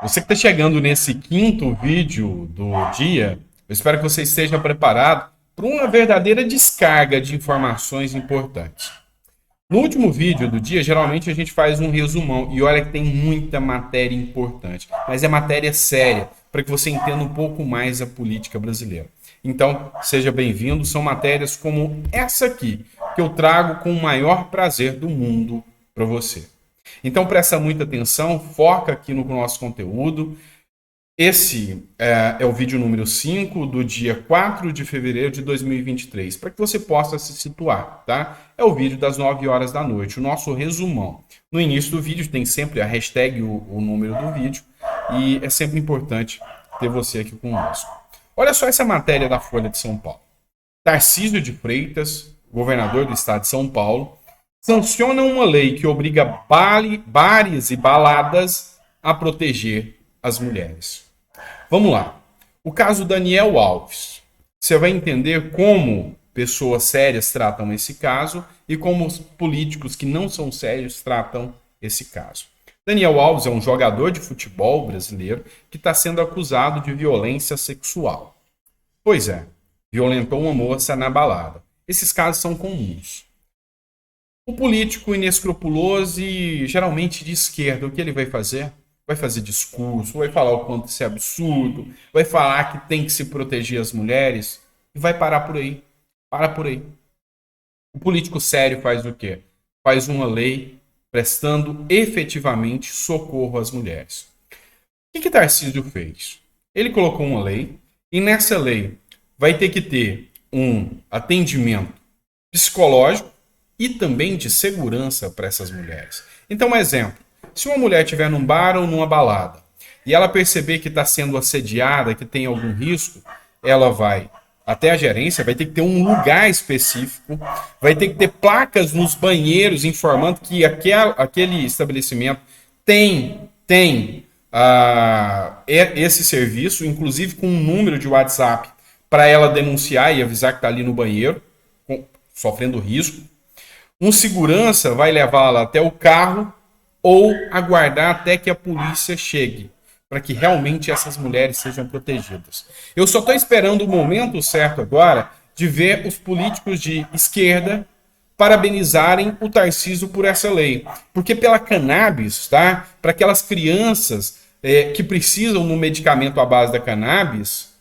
Você que está chegando nesse quinto vídeo do dia, eu espero que você esteja preparado para uma verdadeira descarga de informações importantes. No último vídeo do dia, geralmente a gente faz um resumão e olha que tem muita matéria importante, mas é matéria séria para que você entenda um pouco mais a política brasileira. Então, seja bem-vindo. São matérias como essa aqui que eu trago com o maior prazer do mundo para você. Então presta muita atenção, foca aqui no nosso conteúdo. Esse é o vídeo número 5 do dia 4 de fevereiro de 2023, para que você possa se situar, tá? É o vídeo das 9 horas da noite, o nosso resumão. No início do vídeo tem sempre a hashtag, o número do vídeo, e é sempre importante ter você aqui conosco. Olha só essa matéria da Folha de São Paulo. Tarcísio de Freitas, governador do estado de São Paulo, sanciona uma lei que obriga bares e baladas a proteger as mulheres. Vamos lá. O caso Daniel Alves. Você vai entender como pessoas sérias tratam esse caso e como os políticos que não são sérios tratam esse caso. Daniel Alves é um jogador de futebol brasileiro que está sendo acusado de violência sexual. Pois é, violentou uma moça na balada. Esses casos são comuns. O político inescrupuloso e geralmente de esquerda, o que ele vai fazer? Vai fazer discurso, vai falar o quanto isso é absurdo, vai falar que tem que se proteger as mulheres e vai parar por aí. Para por aí. O político sério faz o quê? Faz uma lei prestando efetivamente socorro às mulheres. O que Tarcísio fez? Ele colocou uma lei e nessa lei vai ter que ter um atendimento psicológico e também de segurança para essas mulheres. Então, um exemplo. Se uma mulher estiver num bar ou numa balada e ela perceber que está sendo assediada, que tem algum risco, ela vai até a gerência, vai ter que ter um lugar específico, vai ter que ter placas nos banheiros informando que aquele estabelecimento tem esse serviço, inclusive com um número de WhatsApp para ela denunciar e avisar que está ali no banheiro, sofrendo risco. Um segurança vai levá-la até o carro ou aguardar até que a polícia chegue, para que realmente essas mulheres sejam protegidas. Eu só estou esperando o momento certo agora de ver os políticos de esquerda parabenizarem o Tarcísio por essa lei. Porque pela cannabis, tá? Para aquelas crianças que precisam do medicamento à base da cannabis,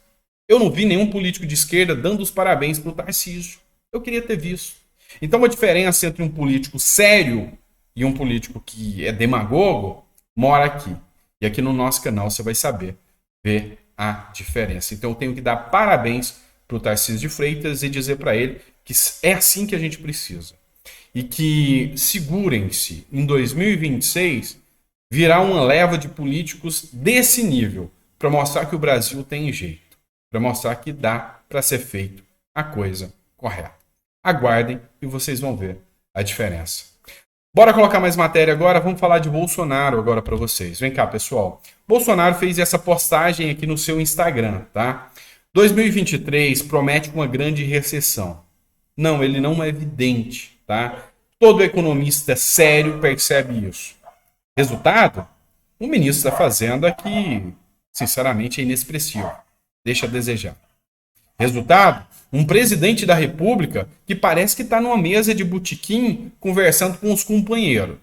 eu não vi nenhum político de esquerda dando os parabéns para o Tarcísio. Eu queria ter visto. Então a diferença entre um político sério e um político que é demagogo mora aqui. E aqui no nosso canal você vai saber ver a diferença. Então eu tenho que dar parabéns para o Tarcísio de Freitas e dizer para ele que é assim que a gente precisa. E que segurem-se, em 2026 virá uma leva de políticos desse nível para mostrar que o Brasil tem jeito, para mostrar que dá para ser feito a coisa correta. Aguardem e vocês vão ver a diferença. Bora colocar mais matéria agora, vamos falar de Bolsonaro agora para vocês. Vem cá, pessoal. Bolsonaro fez essa postagem aqui no seu Instagram, tá? 2023 promete uma grande recessão. Não, ele não é evidente, tá? Todo economista sério percebe isso. Resultado? O ministro da Fazenda que, sinceramente, é inexpressivo. Deixa a desejar. Resultado? Um presidente da República que parece que está numa mesa de botequim conversando com os companheiros.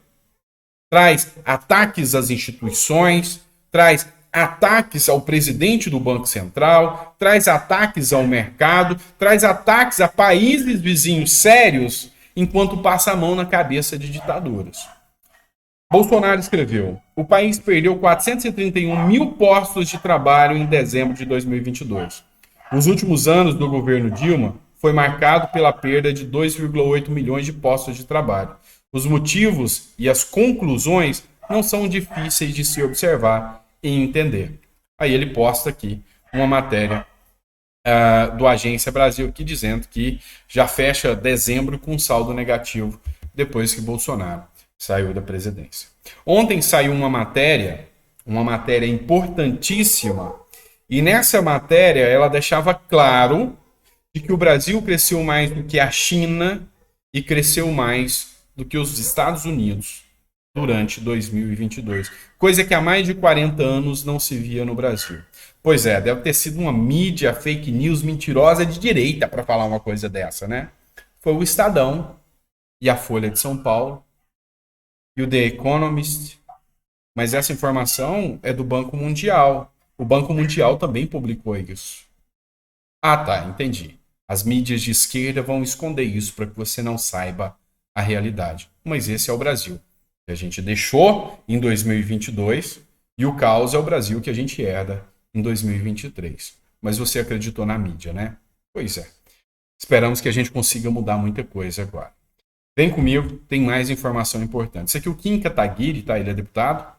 Traz ataques às instituições, traz ataques ao presidente do Banco Central, traz ataques ao mercado, traz ataques a países vizinhos sérios, enquanto passa a mão na cabeça de ditaduras. Bolsonaro escreveu: o país perdeu 431 mil postos de trabalho em dezembro de 2022. Os últimos anos do governo Dilma foi marcado pela perda de 2,8 milhões de postos de trabalho. Os motivos e as conclusões não são difíceis de se observar e entender. Aí ele posta aqui uma matéria do Agência Brasil aqui dizendo que já fecha dezembro com saldo negativo depois que Bolsonaro saiu da presidência. Ontem saiu uma matéria importantíssima. E nessa matéria, ela deixava claro de que o Brasil cresceu mais do que a China e cresceu mais do que os Estados Unidos durante 2022. Coisa que há mais de 40 anos não se via no Brasil. Pois é, deve ter sido uma mídia fake news mentirosa de direita para falar uma coisa dessa, né? Foi o Estadão e a Folha de São Paulo e o The Economist. Mas essa informação é do Banco Mundial. O Banco Mundial também publicou isso. Ah, tá, entendi. As mídias de esquerda vão esconder isso para que você não saiba a realidade. Mas esse é o Brasil que a gente deixou em 2022 e o caos é o Brasil que a gente herda em 2023. Mas você acreditou na mídia, né? Pois é. Esperamos que a gente consiga mudar muita coisa agora. Vem comigo, tem mais informação importante. Isso aqui o Kim Kataguiri, tá? Ele é deputado,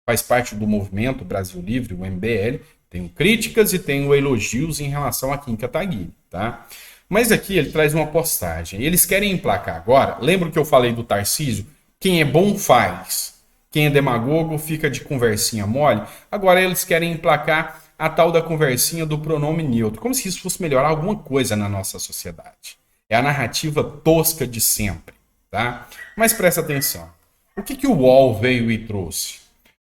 faz parte do movimento Brasil Livre, o MBL. Tenho críticas e tenho elogios em relação a Kim Kataguiri, tá? Mas aqui ele traz uma postagem. Eles querem emplacar agora. Lembra que eu falei do Tarcísio? Quem é bom faz. Quem é demagogo fica de conversinha mole. Agora eles querem emplacar a tal da conversinha do pronome neutro. Como se isso fosse melhorar alguma coisa na nossa sociedade. É a narrativa tosca de sempre, tá? Mas presta atenção. O que o UOL veio e trouxe?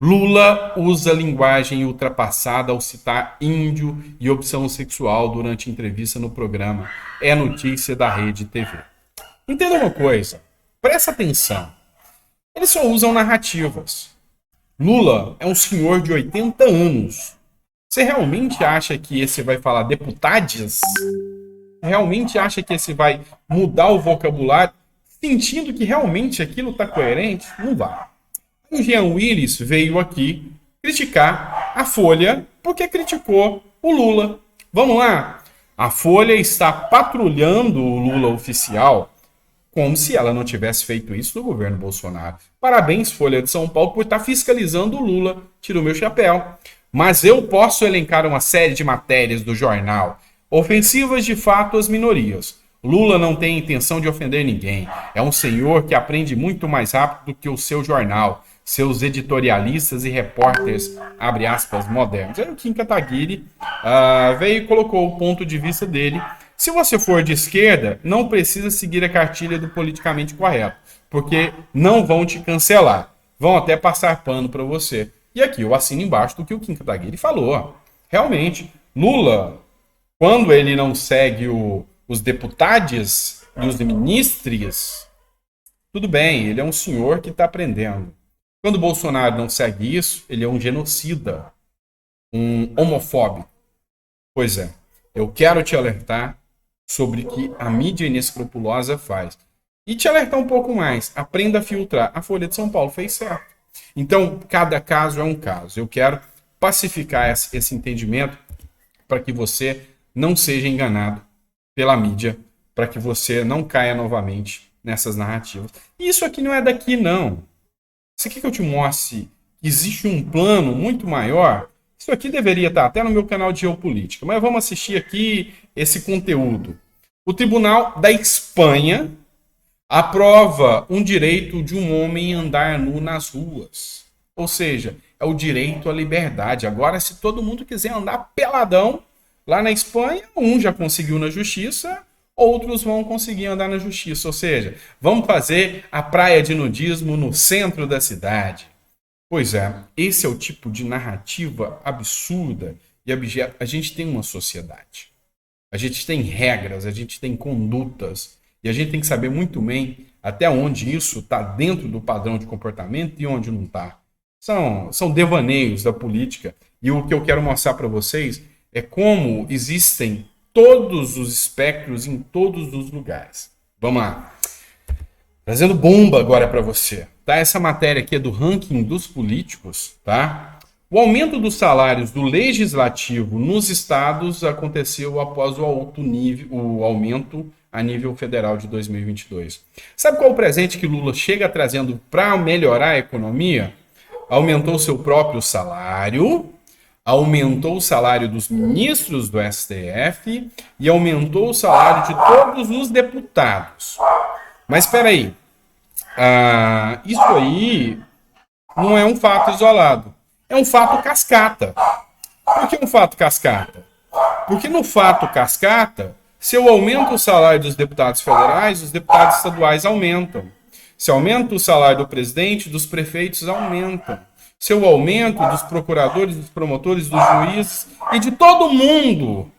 Lula usa linguagem ultrapassada ao citar índio e opção sexual durante entrevista no programa. É notícia da Rede TV. Entenda uma coisa. Presta atenção. Eles só usam narrativas. Lula é um senhor de 80 anos. Você realmente acha que esse vai falar deputados? Realmente acha que esse vai mudar o vocabulário, sentindo que realmente aquilo está coerente? Não vai. O Jean Willis veio aqui criticar a Folha porque criticou o Lula. Vamos lá? A Folha está patrulhando o Lula oficial como se ela não tivesse feito isso no governo Bolsonaro. Parabéns, Folha de São Paulo, por estar fiscalizando o Lula. Tiro o meu chapéu. Mas eu posso elencar uma série de matérias do jornal ofensivas de fato às minorias. Lula não tem intenção de ofender ninguém. É um senhor que aprende muito mais rápido do que o seu jornal, seus editorialistas e repórteres, abre aspas, modernos. Aí o Kim Kataguiri veio e colocou o ponto de vista dele. Se você for de esquerda, não precisa seguir a cartilha do politicamente correto, porque não vão te cancelar. Vão até passar pano para você. E aqui eu assino embaixo do que o Kim Kataguiri falou. Realmente, Lula, quando ele não segue os deputados e os ministros, tudo bem, ele é um senhor que está aprendendo. Quando o Bolsonaro não segue isso, ele é um genocida, um homofóbico. Pois é, eu quero te alertar sobre o que a mídia inescrupulosa faz. E te alertar um pouco mais, aprenda a filtrar. A Folha de São Paulo fez certo. Então, cada caso é um caso. Eu quero pacificar esse entendimento para que você não seja enganado pela mídia, para que você não caia novamente nessas narrativas. E isso aqui não é daqui, não. Você quer que eu te mostre que existe um plano muito maior? Isso aqui deveria estar até no meu canal de geopolítica, mas vamos assistir aqui esse conteúdo. O Tribunal da Espanha aprova um direito de um homem andar nu nas ruas. Ou seja, é o direito à liberdade. Agora, se todo mundo quiser andar peladão, lá na Espanha, um já conseguiu na justiça, outros vão conseguir andar na justiça. Ou seja, vamos fazer a praia de nudismo no centro da cidade. Pois é, esse é o tipo de narrativa absurda e abjeta. A gente tem uma sociedade. A gente tem regras, a gente tem condutas. E a gente tem que saber muito bem até onde isso está dentro do padrão de comportamento e onde não está. São devaneios da política. E o que eu quero mostrar para vocês é como existem todos os espectros em todos os lugares. Vamos lá. Trazendo bomba agora para você. Tá? Essa matéria aqui é do ranking dos políticos. Tá? O aumento dos salários do legislativo nos estados aconteceu após o aumento a nível federal de 2022. Sabe qual é o presente que Lula chega trazendo para melhorar a economia? Aumentou seu próprio salário, aumentou o salário dos ministros do STF e aumentou o salário de todos os deputados. Mas espera aí, isso aí não é um fato isolado, é um fato cascata. Por que um fato cascata? Porque no fato cascata, se eu aumento o salário dos deputados federais, os deputados estaduais aumentam. Se aumenta o salário do presidente, dos prefeitos aumenta. Se o aumento dos procuradores, dos promotores, dos juízes e de todo mundo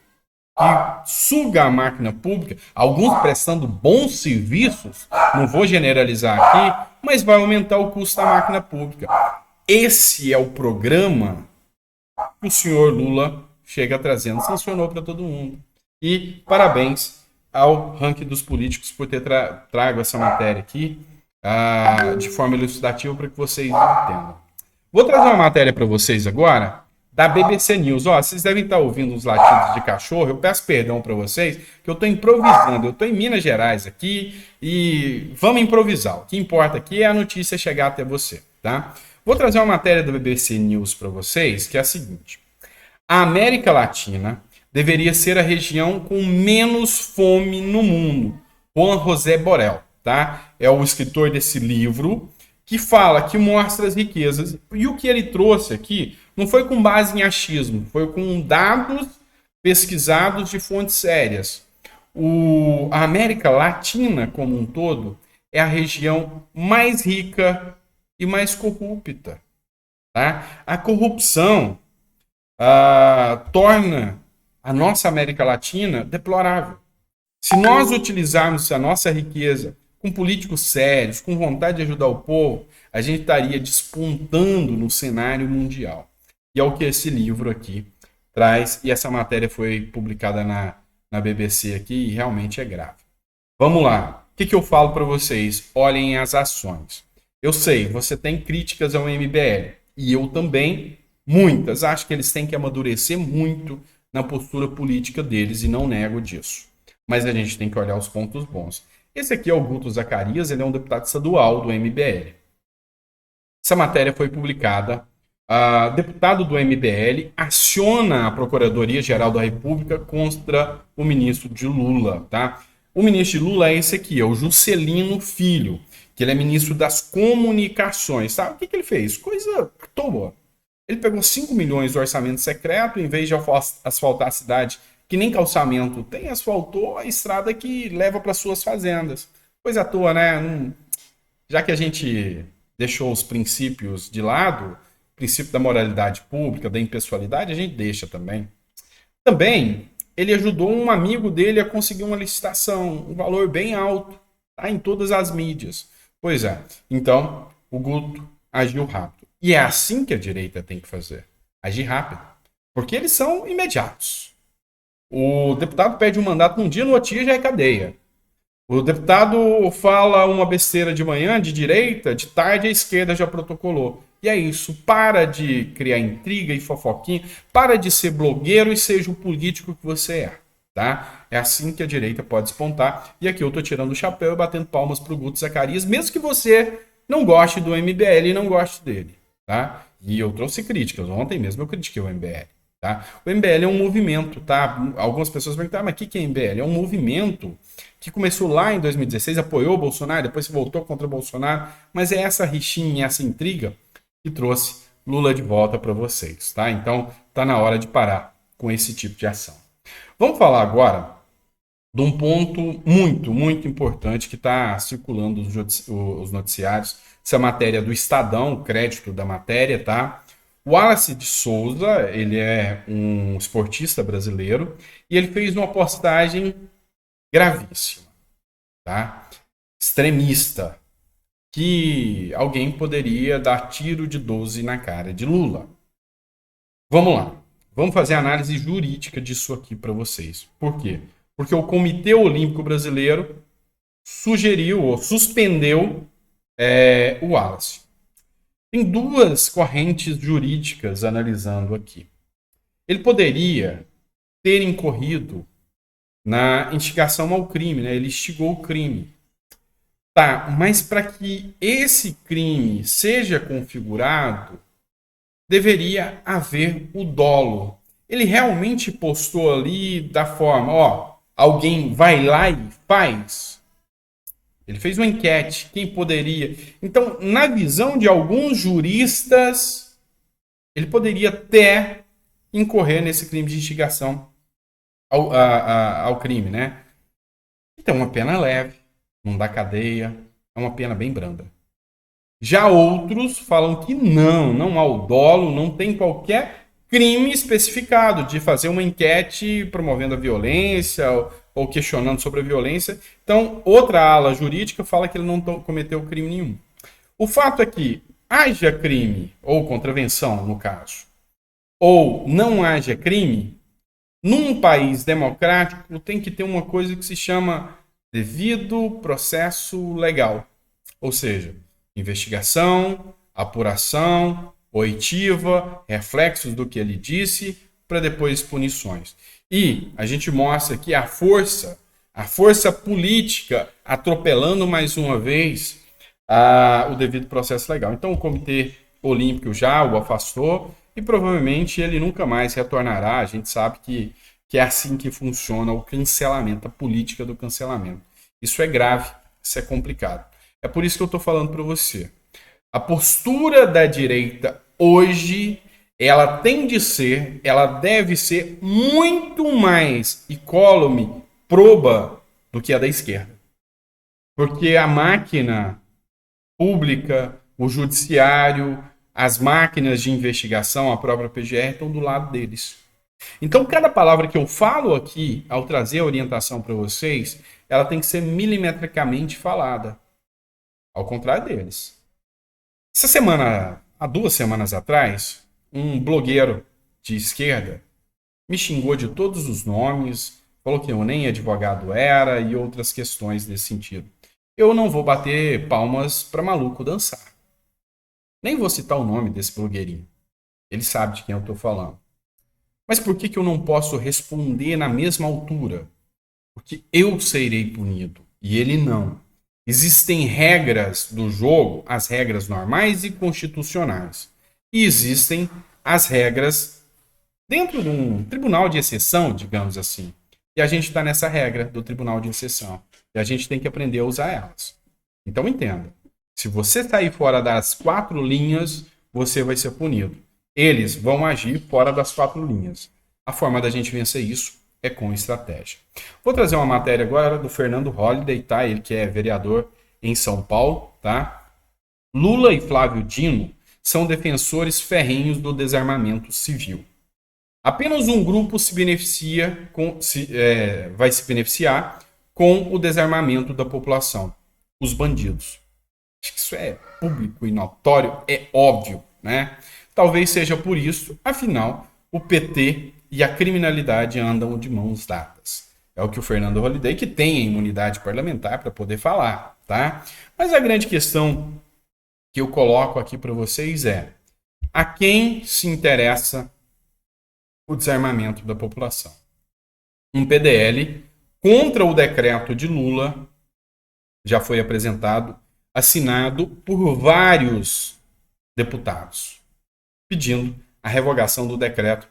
que suga a máquina pública, alguns prestando bons serviços, não vou generalizar aqui, mas vai aumentar o custo da máquina pública. Esse é o programa que o senhor Lula chega trazendo, sancionou para todo mundo. E parabéns ao ranking dos políticos por ter trago essa matéria aqui de forma elucidativa para que vocês entendam. Vou trazer uma matéria para vocês agora da BBC News. Ó, vocês devem estar ouvindo os latidos de cachorro. Eu peço perdão para vocês, que eu estou improvisando. Eu estou em Minas Gerais aqui e vamos improvisar. O que importa aqui é a notícia chegar até você, tá? Vou trazer uma matéria da BBC News para vocês, que é a seguinte. A América Latina deveria ser a região com menos fome no mundo. Juan José Borrell, tá? É o escritor desse livro que fala, que mostra as riquezas. E o que ele trouxe aqui não foi com base em achismo, foi com dados pesquisados de fontes sérias. A América Latina, como um todo, é a região mais rica e mais corrupta. Tá? A corrupção torna a nossa América Latina deplorável. Se nós utilizarmos a nossa riqueza com políticos sérios, com vontade de ajudar o povo, a gente estaria despontando no cenário mundial. E é o que esse livro aqui traz, e essa matéria foi publicada na BBC aqui, e realmente é grave. Vamos lá. O que eu falo para vocês? Olhem as ações. Eu sei, você tem críticas ao MBL, e eu também, muitas. Acho que eles têm que amadurecer muito na postura política deles, e não nego disso. Mas a gente tem que olhar os pontos bons. Esse aqui é o Guto Zacarias, ele é um deputado estadual do MBL. Essa matéria foi publicada. Deputado do MBL aciona a Procuradoria-Geral da República contra o ministro de Lula. Tá? O ministro de Lula é esse aqui, é o Juscelino Filho, que ele é ministro das Comunicações. Tá? O que ele fez? Coisa à toa. Ele pegou 5 milhões do orçamento secreto, em vez de asfaltar a cidade, que nem calçamento tem, asfaltou a estrada que leva para suas fazendas. Coisa à toa, né? Já que a gente deixou os princípios de lado, o princípio da moralidade pública, da impessoalidade, a gente deixa também. Também, ele ajudou um amigo dele a conseguir uma licitação, um valor bem alto, tá? Em todas as mídias. Pois é, então, o Guto agiu rápido. E é assim que a direita tem que fazer, agir rápido. Porque eles são imediatos. O deputado pede um mandato num dia, no outro dia já é cadeia. O deputado fala uma besteira de manhã, de direita, de tarde a esquerda já protocolou. E é isso, para de criar intriga e fofoquinha, para de ser blogueiro e seja o político que você é. Tá? É assim que a direita pode despontar. E aqui eu tô tirando o chapéu e batendo palmas pro Guto Zacarias, mesmo que você não goste do MBL e não goste dele. Tá? E eu trouxe críticas, ontem mesmo eu critiquei o MBL. Tá? O MBL é um movimento, tá? Algumas pessoas perguntam, mas o que é MBL? É um movimento que começou lá em 2016, apoiou o Bolsonaro, depois se voltou contra o Bolsonaro, mas é essa rixinha, essa intriga que trouxe Lula de volta para vocês, tá? Então, tá na hora de parar com esse tipo de ação. Vamos falar agora de um ponto muito, muito importante que está circulando os noticiários, essa matéria do Estadão, o crédito da matéria, tá? O Wallace de Souza, ele é um esportista brasileiro e ele fez uma postagem gravíssima, tá? Extremista, que alguém poderia dar tiro de 12 na cara de Lula. Vamos lá, vamos fazer a análise jurídica disso aqui para vocês. Por quê? Porque o Comitê Olímpico Brasileiro sugeriu ou suspendeu o Wallace. Tem duas correntes jurídicas analisando aqui. Ele poderia ter incorrido na instigação ao crime, né? Ele instigou o crime. Tá, mas para que esse crime seja configurado, deveria haver o dolo. Ele realmente postou ali da forma, ó, alguém vai lá e faz? Ele fez uma enquete, quem poderia... Então, na visão de alguns juristas, ele poderia até incorrer nesse crime de instigação ao crime, né? Então, uma pena leve, não dá cadeia, É uma pena bem branda. Já outros falam que não há o dolo, não tem qualquer crime especificado de fazer uma enquete promovendo a violência ou questionando sobre a violência. Então, outra ala jurídica fala que ele não cometeu crime nenhum. O fato é que haja crime, ou contravenção, no caso, ou não haja crime, num país democrático tem que ter uma coisa que se chama devido processo legal. Ou seja, investigação, apuração, oitiva, reflexos do que ele disse, para depois punições. E a gente mostra aqui a força política atropelando mais uma vez o devido processo legal. Então o Comitê Olímpico já o afastou e provavelmente ele nunca mais retornará. A gente sabe que é assim que funciona o cancelamento, a política do cancelamento. Isso é grave, isso é complicado. É por isso que eu estou falando para você. A postura da direita hoje, ela deve ser muito mais incólume, proba, do que a da esquerda. Porque a máquina pública, o judiciário, as máquinas de investigação, a própria PGR, estão do lado deles. Então, cada palavra que eu falo aqui, ao trazer a orientação para vocês, ela tem que ser milimetricamente falada. Ao contrário deles. Essa semana, há 2 semanas atrás, um blogueiro de esquerda me xingou de todos os nomes, falou que eu nem advogado era e outras questões nesse sentido. Eu não vou bater palmas para maluco dançar. Nem vou citar o nome desse blogueirinho. Ele sabe de quem eu estou falando. Mas por que eu não posso responder na mesma altura? Porque eu serei punido e ele não. Existem regras do jogo, as regras normais e constitucionais. E existem as regras dentro de um tribunal de exceção, digamos assim. E a gente está nessa regra do tribunal de exceção. E a gente tem que aprender a usar elas. Então entenda. Se você sair fora das 4 linhas, você vai ser punido. Eles vão agir fora das 4 linhas. A forma da gente vencer isso é com estratégia. Vou trazer uma matéria agora do Fernando Holliday, tá? Ele que é vereador em São Paulo, tá? Lula e Flávio Dino são defensores ferrenhos do desarmamento civil. Apenas um grupo vai se beneficiar com o desarmamento da população, os bandidos. Acho que isso é público e notório, é óbvio, né? Talvez seja por isso, afinal, o PT e a criminalidade andam de mãos dadas. É o que o Fernando Holliday, que tem a imunidade parlamentar para poder falar, tá? Mas a grande questão que eu coloco aqui para vocês é: a quem se interessa o desarmamento da população? Um PDL contra o decreto de Lula já foi apresentado, assinado por vários deputados, pedindo a revogação do decreto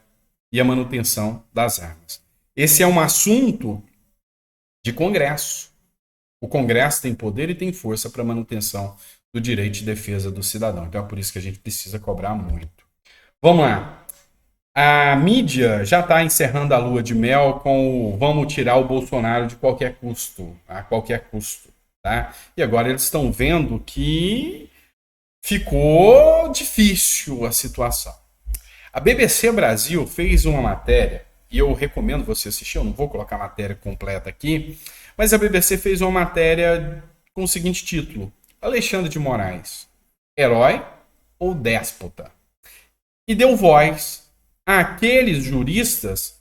e a manutenção das armas. Esse é um assunto de Congresso. O Congresso tem poder e tem força para a manutenção do direito de defesa do cidadão. Então é por isso que a gente precisa cobrar muito. Vamos lá. A mídia já está encerrando a lua de mel com o vamos tirar o Bolsonaro de qualquer custo, a qualquer custo. Tá? E agora eles estão vendo que ficou difícil a situação. A BBC Brasil fez uma matéria, e eu recomendo você assistir, eu não vou colocar a matéria completa aqui, mas a BBC fez uma matéria com o seguinte título: Alexandre de Moraes, herói ou déspota? E deu voz àqueles juristas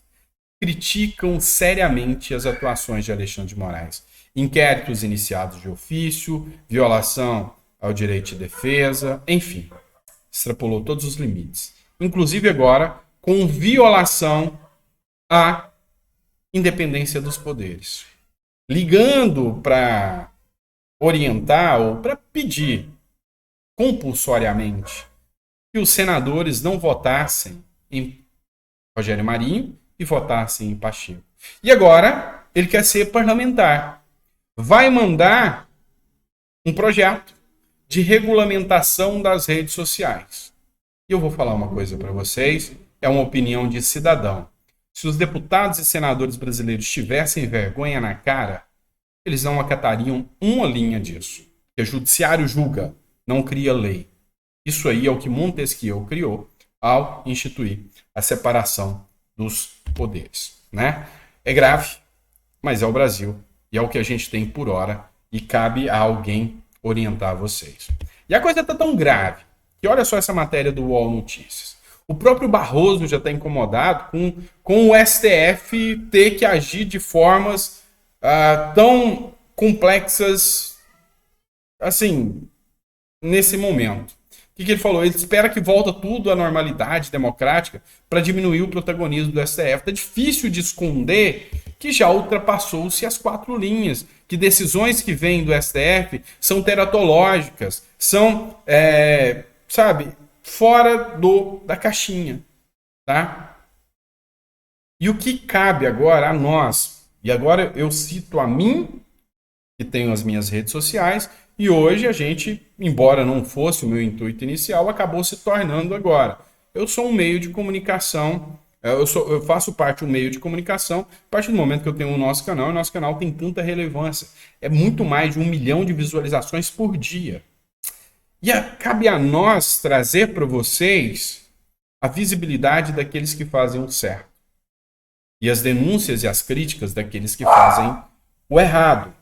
que criticam seriamente as atuações de Alexandre de Moraes. Inquéritos iniciados de ofício, violação ao direito de defesa, enfim, extrapolou todos os limites. Inclusive agora com violação à independência dos poderes. Ligando para orientar ou para pedir compulsoriamente que os senadores não votassem em Rogério Marinho e votassem em Pacheco. E agora ele quer ser parlamentar. Vai mandar um projeto de regulamentação das redes sociais. E eu vou falar uma coisa para vocês, é uma opinião de cidadão. Se os deputados e senadores brasileiros tivessem vergonha na cara, eles não acatariam uma linha disso. Porque porque o judiciário julga, não cria lei. Isso aí é o que Montesquieu criou ao instituir a separação dos poderes, né? É grave, mas é o Brasil e é o que a gente tem por hora e cabe a alguém orientar vocês. E a coisa está tão grave que olha só essa matéria do UOL Notícias. O próprio Barroso já está incomodado com o STF ter que agir de formas tão complexas assim, nesse momento. O que ele falou? Ele espera que volta tudo à normalidade democrática para diminuir o protagonismo do STF. Está difícil de esconder que já ultrapassou-se as 4 linhas, que decisões que vêm do STF são teratológicas, são, fora da caixinha. Tá? E o que cabe agora a nós, e agora eu cito a mim, que tenho as minhas redes sociais, e hoje a gente, embora não fosse o meu intuito inicial, acabou se tornando agora. Eu sou um meio de comunicação, eu faço parte de um meio de comunicação, a partir do momento que eu tenho o nosso canal, e o nosso canal tem tanta relevância. É muito mais de 1 milhão de visualizações por dia. E cabe a nós trazer para vocês a visibilidade daqueles que fazem o certo. E as denúncias e as críticas daqueles que fazem o errado.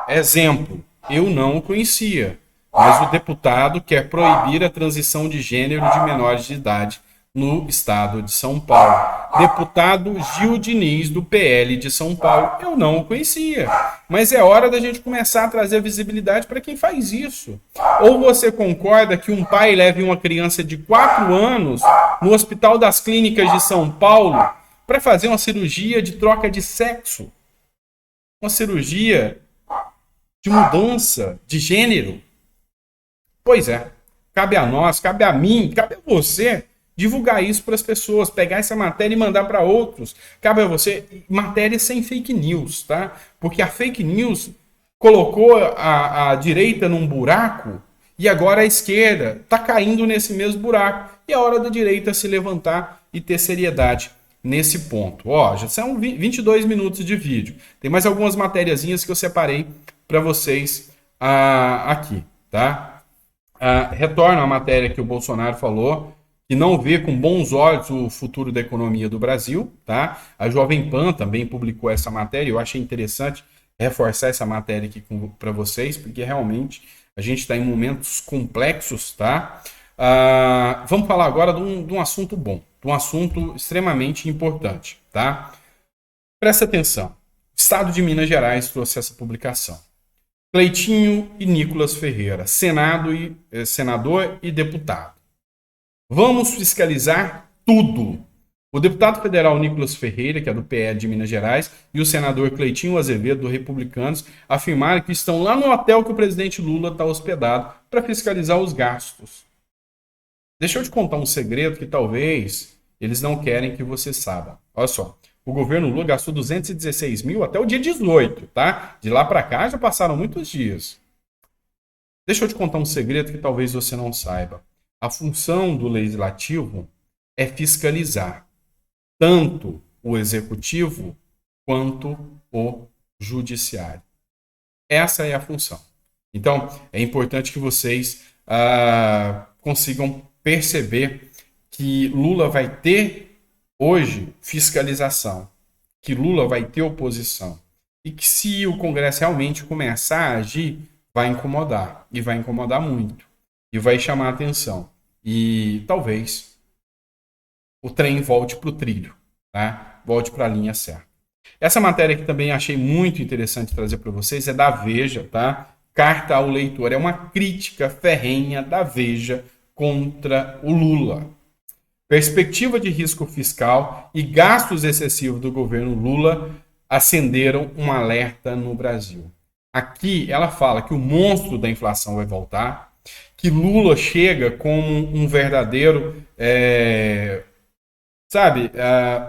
Exemplo, eu não o conhecia, mas o deputado quer proibir a transição de gênero de menores de idade no estado de São Paulo. Deputado Gil Diniz, do PL de São Paulo, eu não o conhecia. Mas é hora da gente começar a trazer visibilidade para quem faz isso. Ou você concorda que um pai leve uma criança de 4 anos no Hospital das Clínicas de São Paulo para fazer uma cirurgia de troca de sexo? Uma cirurgia de mudança de gênero? Pois é, cabe a nós, cabe a mim, cabe a você divulgar isso para as pessoas, pegar essa matéria e mandar para outros. Cabe a você, matéria sem fake news, tá? Porque a fake news colocou a direita num buraco e agora a esquerda está caindo nesse mesmo buraco. E é hora da direita se levantar e ter seriedade nesse ponto. Ó, já são 22 minutos de vídeo. Tem mais algumas matériazinhas que eu separei para vocês aqui, tá? Retorno à matéria que o Bolsonaro falou, que não vê com bons olhos o futuro da economia do Brasil, tá? A Jovem Pan também publicou essa matéria, eu achei interessante reforçar essa matéria aqui para vocês, porque realmente a gente está em momentos complexos, tá? Vamos falar agora de um assunto bom, de um assunto extremamente importante, tá? Presta atenção. O Estado de Minas Gerais trouxe essa publicação. Cleitinho e Nicolas Ferreira, senador e deputado. Vamos fiscalizar tudo. O deputado federal Nicolas Ferreira, que é do PL de Minas Gerais, e o senador Cleitinho Azevedo, do Republicanos, afirmaram que estão lá no hotel que o presidente Lula está hospedado para fiscalizar os gastos. Deixa eu te contar um segredo que talvez eles não querem que você saiba. Olha só, o governo Lula gastou 216 mil até o dia 18, tá? De lá para cá já passaram muitos dias. Deixa eu te contar um segredo que talvez você não saiba. A função do legislativo é fiscalizar tanto o executivo quanto o judiciário. Essa é a função. Então, é importante que vocês consigam perceber que Lula vai ter hoje fiscalização, que Lula vai ter oposição e que se o Congresso realmente começar a agir, vai incomodar, e vai incomodar muito, e vai chamar a atenção. E talvez o trem volte para o trilho, tá? Volte para a linha certa. Essa matéria que também achei muito interessante trazer para vocês é da Veja, tá? Carta ao leitor. É uma crítica ferrenha da Veja contra o Lula. Perspectiva de risco fiscal e gastos excessivos do governo Lula acenderam um alerta no Brasil. Aqui ela fala que o monstro da inflação vai voltar, que Lula chega como um verdadeiro,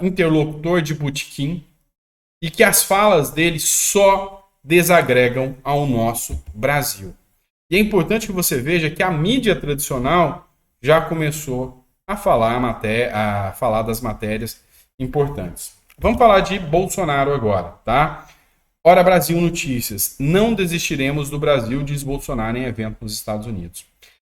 interlocutor de botequim e que as falas dele só desagregam ao nosso Brasil. E é importante que você veja que a mídia tradicional já começou a falar das matérias importantes. Vamos falar de Bolsonaro agora, tá? Ora, Brasil Notícias. Não desistiremos do Brasil, diz Bolsonaro em evento nos Estados Unidos.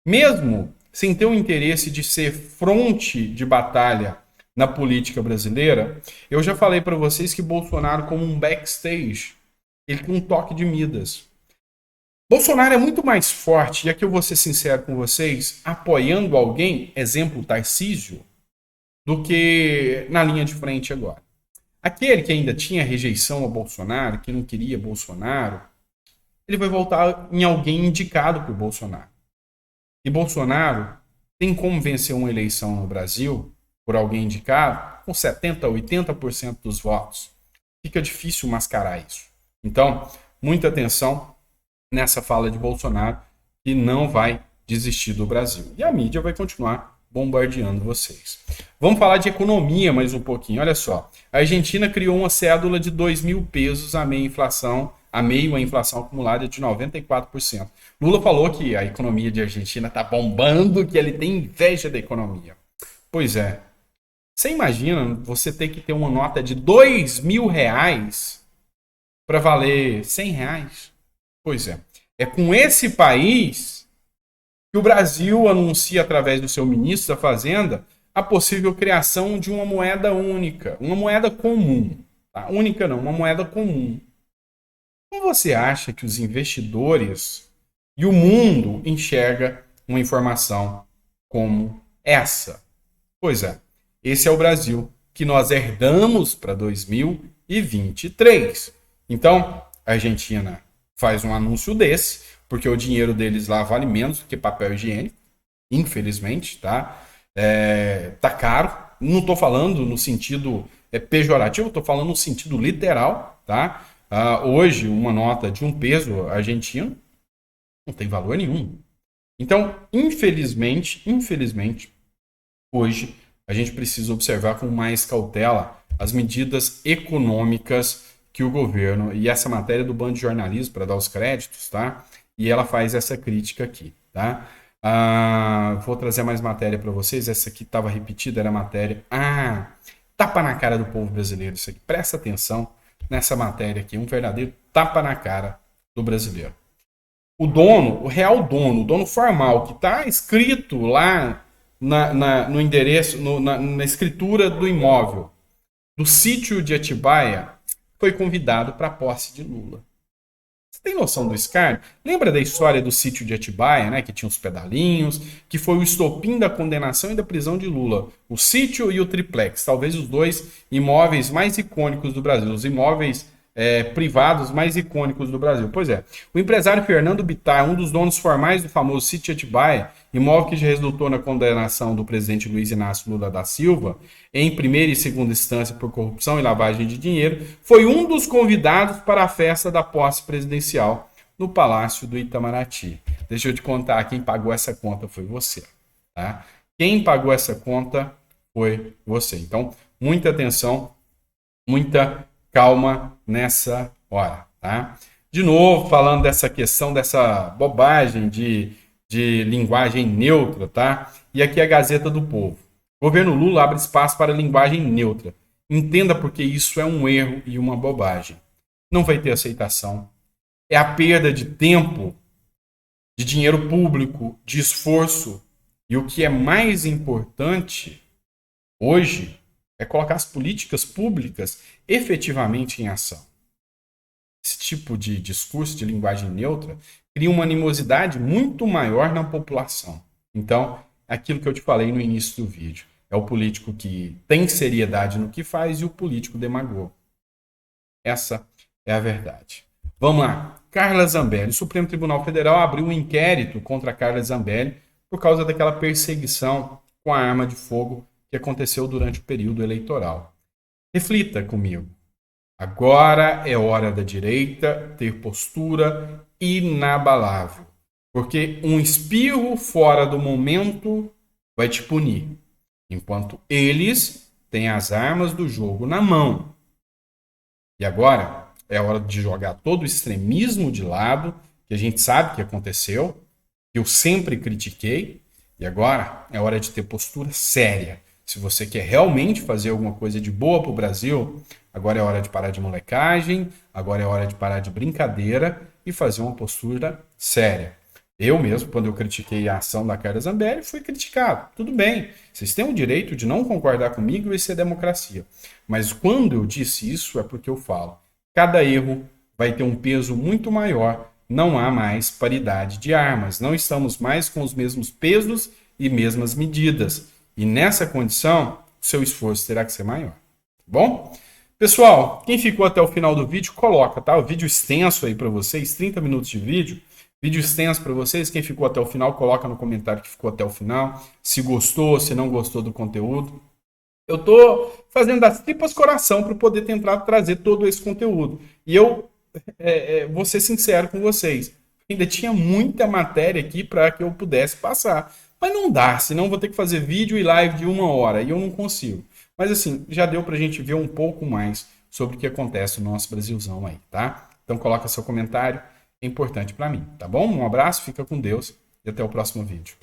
Mesmo sem ter o interesse de ser fronte de batalha na política brasileira, eu já falei para vocês que Bolsonaro, como um backstage, ele tem um toque de Midas. Bolsonaro é muito mais forte, e aqui eu vou ser sincero com vocês, apoiando alguém, exemplo Tarcísio, do que na linha de frente agora. Aquele que ainda tinha rejeição ao Bolsonaro, que não queria Bolsonaro, ele vai voltar em alguém indicado por Bolsonaro. E Bolsonaro tem como vencer uma eleição no Brasil por alguém indicado com 70%, 80% dos votos. Fica difícil mascarar isso. Então, muita atenção nessa fala de Bolsonaro, que não vai desistir do Brasil. E a mídia vai continuar bombardeando vocês. Vamos falar de economia mais um pouquinho. Olha só, a Argentina criou uma cédula de 2.000 pesos a meio a inflação acumulada de 94%. Lula falou que a economia de Argentina está bombando, que ele tem inveja da economia. Pois é. Você imagina você ter que ter uma nota de R$2.000 para valer R$100? Pois é. É com esse país que o Brasil anuncia, através do seu ministro da Fazenda, a possível criação de uma moeda única, uma moeda comum. Tá? Única não, uma moeda comum. Como você acha que os investidores e o mundo enxerga uma informação como essa? Pois é, esse é o Brasil que nós herdamos para 2023. Então, a Argentina faz um anúncio desse, porque o dinheiro deles lá vale menos do que papel higiênico, infelizmente, tá? Tá caro. Não estou falando no sentido pejorativo, estou falando no sentido literal, tá? Hoje, uma nota de R$1 argentino não tem valor nenhum. Então, infelizmente, hoje a gente precisa observar com mais cautela as medidas econômicas que o governo, e essa matéria do Bando de Jornalismo, para dar os créditos, tá? E ela faz essa crítica aqui, tá? Vou trazer mais matéria para vocês. Essa aqui estava repetida, era a matéria. Tapa na cara do povo brasileiro. Isso aqui, presta atenção nessa matéria aqui. Um verdadeiro tapa na cara do brasileiro. O dono, o real dono, o dono formal, que está escrito lá no endereço, na escritura do imóvel, do sítio de Atibaia, foi convidado para a posse de Lula. Você tem noção do escárnio? Lembra da história do sítio de Atibaia, né? Que tinha os pedalinhos, que foi o estopim da condenação e da prisão de Lula. O sítio e o triplex, talvez os dois imóveis mais icônicos do Brasil, os imóveis privados mais icônicos do Brasil. Pois é, o empresário Fernando Bittar, um dos donos formais do famoso sítio Atibaia, imóvel que já resultou na condenação do presidente Luiz Inácio Lula da Silva, em primeira e segunda instância por corrupção e lavagem de dinheiro, foi um dos convidados para a festa da posse presidencial no Palácio do Itamaraty. Deixa eu te contar, quem pagou essa conta foi você. Tá? Quem pagou essa conta foi você. Então, muita atenção, muita calma nessa hora, tá? De novo, falando dessa questão, dessa bobagem de linguagem neutra, tá? E aqui a Gazeta do Povo. O governo Lula abre espaço para linguagem neutra. Entenda porque isso é um erro e uma bobagem. Não vai ter aceitação. É a perda de tempo, de dinheiro público, de esforço. E o que é mais importante hoje é colocar as políticas públicas efetivamente em ação. Esse tipo de discurso de linguagem neutra cria uma animosidade muito maior na população. Então, aquilo que eu te falei no início do vídeo, é o político que tem seriedade no que faz e o político demagogo. Essa é a verdade. Vamos lá. Carla Zambelli. O Supremo Tribunal Federal abriu um inquérito contra Carla Zambelli por causa daquela perseguição com a arma de fogo que aconteceu durante o período eleitoral. Reflita comigo. Agora é hora da direita ter postura inabalável, porque um espirro fora do momento vai te punir, enquanto eles têm as armas do jogo na mão. E agora é hora de jogar todo o extremismo de lado, que a gente sabe que aconteceu, que eu sempre critiquei, e agora é hora de ter postura séria. Se você quer realmente fazer alguma coisa de boa para o Brasil, agora é hora de parar de molecagem, agora é hora de parar de brincadeira e fazer uma postura séria. Eu mesmo, quando eu critiquei a ação da Carla Zambelli, fui criticado. Tudo bem, vocês têm o direito de não concordar comigo, isso é democracia. Mas quando eu disse isso, é porque eu falo. Cada erro vai ter um peso muito maior. Não há mais paridade de armas. Não estamos mais com os mesmos pesos e mesmas medidas. E nessa condição, o seu esforço terá que ser maior. Tá bom? Pessoal, quem ficou até o final do vídeo, coloca, tá? O vídeo extenso aí para vocês, 30 minutos de vídeo. Vídeo extenso para vocês. Quem ficou até o final, coloca no comentário que ficou até o final. Se gostou, se não gostou do conteúdo. Eu tô fazendo das tripas coração para poder tentar trazer todo esse conteúdo. E eu vou ser sincero com vocês. Ainda tinha muita matéria aqui para que eu pudesse passar. Mas não dá, senão vou ter que fazer vídeo e live de 1 hora e eu não consigo. Mas assim, já deu para a gente ver um pouco mais sobre o que acontece no nosso Brasilzão aí, tá? Então coloca seu comentário, é importante para mim, tá bom? Um abraço, fica com Deus e até o próximo vídeo.